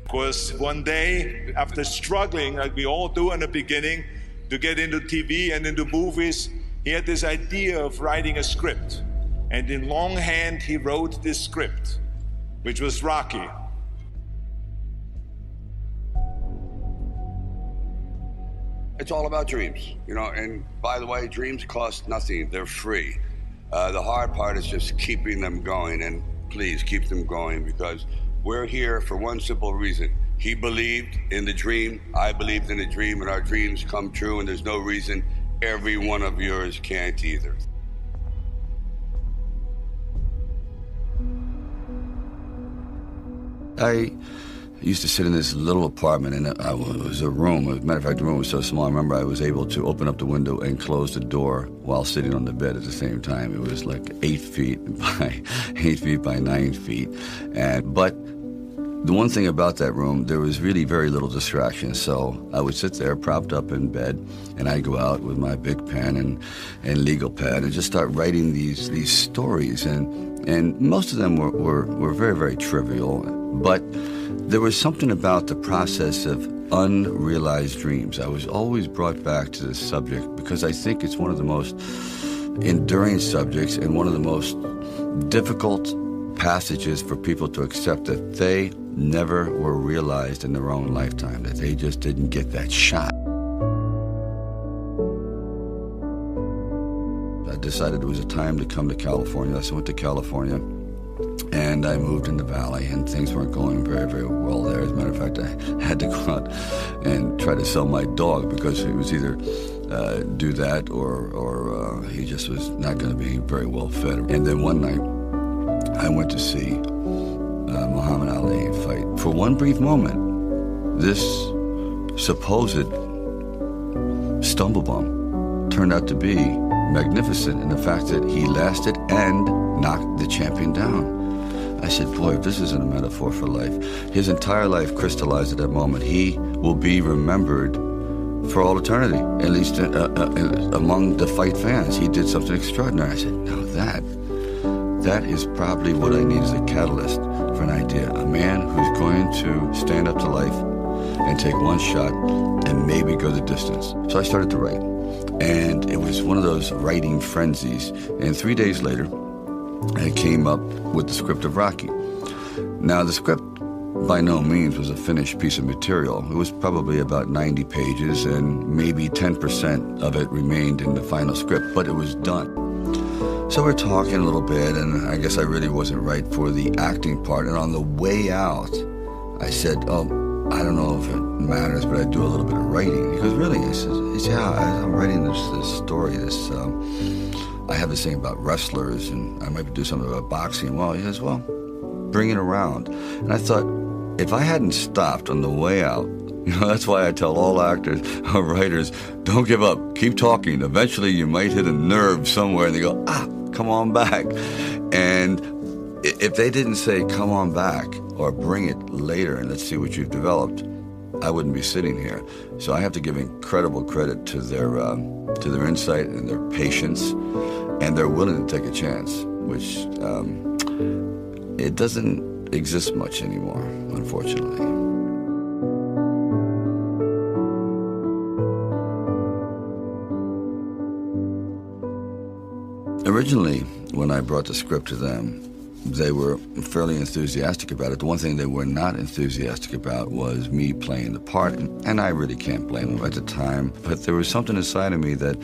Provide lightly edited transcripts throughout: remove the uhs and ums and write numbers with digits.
Because one day, after struggling, like we all do in the beginning, to get into TV and into movies, he had this idea of writing a script. And in longhand, he wrote this script, which was Rocky. It's all about dreams, you know, and by the way, dreams cost nothing. They're free. The hard part is just keeping them going, and please keep them going, because we're here for one simple reason. He believed in the dream, I believed in the dream, and our dreams come true, and there's no reason every one of yours can't either. I used to sit in this little apartment, and it was a room. As a matter of fact, the room was so small, I remember I was able to open up the window and close the door while sitting on the bed at the same time. It was like 8 feet by 8 feet by 9 feet. But the one thing about that room, there was really very little distraction. So I would sit there propped up in bed, and I'd go out with my big pen and legal pad and just start writing these stories. And most of them were very, very trivial. But there was something about the process of unrealized dreams. I was always brought back to this subject because I think it's one of the most enduring subjects and one of the most difficult passages for people to accept, that they never were realized in their own lifetime, that they just didn't get that shot. I decided it was a time to come to California, so I went to California. And I moved in the valley, and things weren't going very, very well there. As a matter of fact, I had to go out and try to sell my dog because it was either do that or he just was not going to be very well fed. And then one night, I went to see Muhammad Ali fight. For one brief moment, this supposed stumble bum turned out to be magnificent in the fact that he lasted and knocked the champion down. I said, boy, if this isn't a metaphor for life. His entire life crystallized at that moment. He will be remembered for all eternity, at least among the fight fans. He did something extraordinary. I said, now that is probably what I need as a catalyst for an idea. A man who's going to stand up to life and take one shot and maybe go the distance. So I started to write. And it was one of those writing frenzies. And 3 days later, I came up with the script of Rocky. Now, the script by no means was a finished piece of material. It was probably about 90 pages, and maybe 10% of it remained in the final script, but it was done. So we're talking a little bit, and I guess I really wasn't right for the acting part. And on the way out, I said, I don't know if it matters, but I do a little bit of writing. He goes, really? He says, yeah, I'm writing this story, I have this thing about wrestlers, and I might do something about boxing. Well, he says, well, bring it around. And I thought, if I hadn't stopped on the way out, that's why I tell all actors or writers, don't give up, keep talking. Eventually you might hit a nerve somewhere, and they go, come on back. And if they didn't say, come on back, or bring it later and let's see what you've developed, I wouldn't be sitting here. So I have to give incredible credit to their insight and their patience, and they're willing to take a chance, which it doesn't exist much anymore, unfortunately. Originally, when I brought the script to them, they were fairly enthusiastic about it. The one thing they were not enthusiastic about was me playing the part, and I really can't blame them at the time. But there was something inside of me that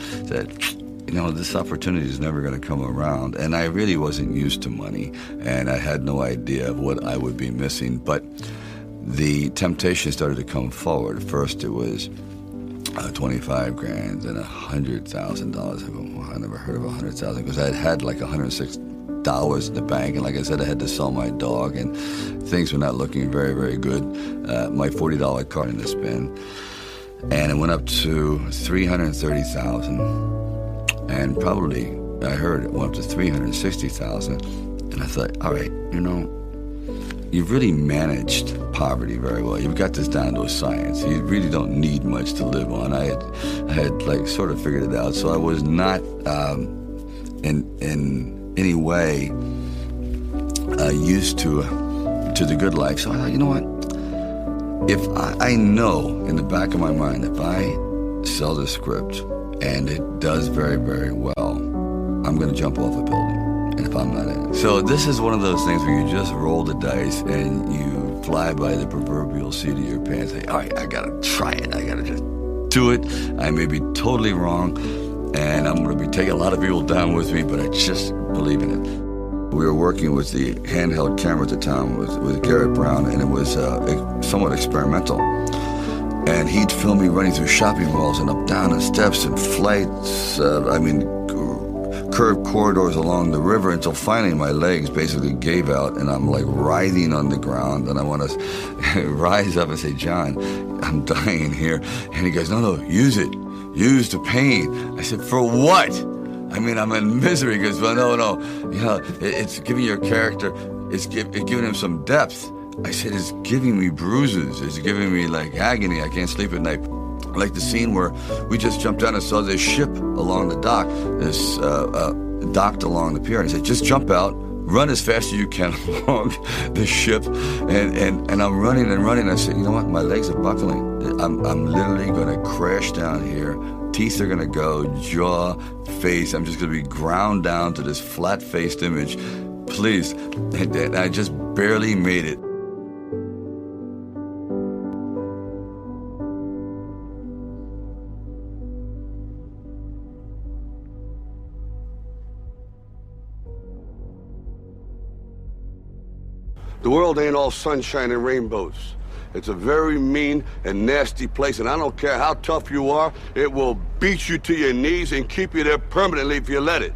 this opportunity is never going to come around. And I really wasn't used to money, and I had no idea of what I would be missing. But the temptation started to come forward. First, it was $25 grand and $100,000. I go, well, I never heard of $100,000 because I had like $106 in the bank, and like I said, I had to sell my dog, and things were not looking very, very good. My $40 card in the spin, and it went up to $330,000, and probably I heard it went up to $360,000, and I thought, all right, you've really managed poverty very well. You've got this down to a science. You really don't need much to live on. I had like sort of figured it out, so I was not in any way used to the good life. So I thought, you know what? if I know in the back of my mind, if I sell the script and it does very, very well, I'm going to jump off a building. And if I'm not in it. So this is one of those things where you just roll the dice and you fly by the proverbial seat of your pants. Say, all right, I got to try it. I got to just do it. I may be totally wrong, and I'm going to be taking a lot of people down with me, but I just believe in it. We were working with the handheld camera at the time with Garrett Brown, and it was somewhat experimental. And he'd film me running through shopping malls and up down the steps and flights, curved corridors along the river until finally my legs basically gave out and I'm like writhing on the ground and I want to rise up and say, John, I'm dying here. And he goes, no, use it. Use the pain. I said, for what? I mean, I'm in misery. He goes, well, no. You know, it's giving your character, it's giving him some depth. I said, it's giving me bruises. It's giving me like agony. I can't sleep at night. Like the scene where we just jumped down and saw this ship along the dock, this docked along the pier. And I said, just jump out, run as fast as you can along the ship. And I'm running and running. I said, you know what? My legs are buckling. I'm literally going to crash down here. Teeth are going to go, jaw, face. I'm just going to be ground down to this flat-faced image. Please. And I just barely made it. The world ain't all sunshine and rainbows. It's a very mean and nasty place, and I don't care how tough you are, it will beat you to your knees and keep you there permanently if you let it.